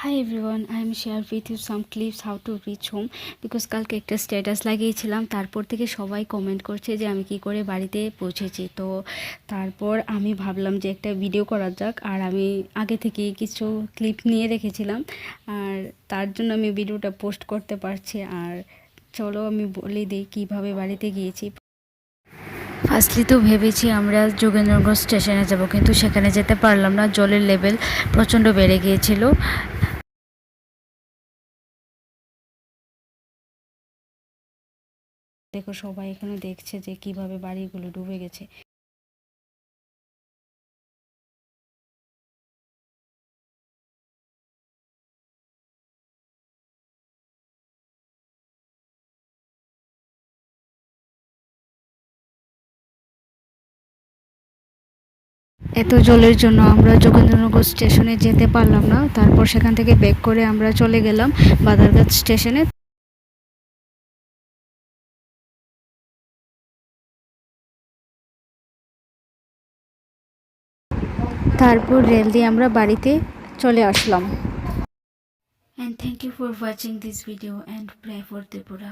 Hi everyone, I am share with you some clips how to reach home because কালকে একটা status লাগিয়েছিলাম, তারপর থেকে সবাই কমেন্ট করছে যে আমি কি করে বাড়িতে পৌঁছেছি। তো তারপর আমি ভাবলাম যে একটা ভিডিও করা যাক, আর আমি আগে থেকে কিছু ক্লিপ নিয়ে রেখেছিলাম, আর তার জন্য আমি ভিডিওটা পোস্ট করতে পারছি। আর চলো আমি বলে দিই কীভাবে বাড়িতে গিয়েছি। ফার্স্টলি তো ভেবেছি আমরা যোগেন্দ্রনগর স্টেশনে যাব, কিন্তু সেখানে যেতে পারলাম না, জলের লেভেল প্রচণ্ড বেড়ে গিয়েছিল। দেখো সবাই এখানে দেখছে যে কিভাবে বাড়িগুলো ডুবে গেছে। এত জলের জন্য আমরা যোগেন্দ্রনগর স্টেশনে যেতে পারলাম না, তারপর সেখান থেকে ব্যাক করে আমরা চলে গেলাম বাদারঘাট স্টেশনে। তারপর রেল দিয়ে আমরা বাড়িতে চলে আসলাম। And thank you for watching this video and pray for Tripura.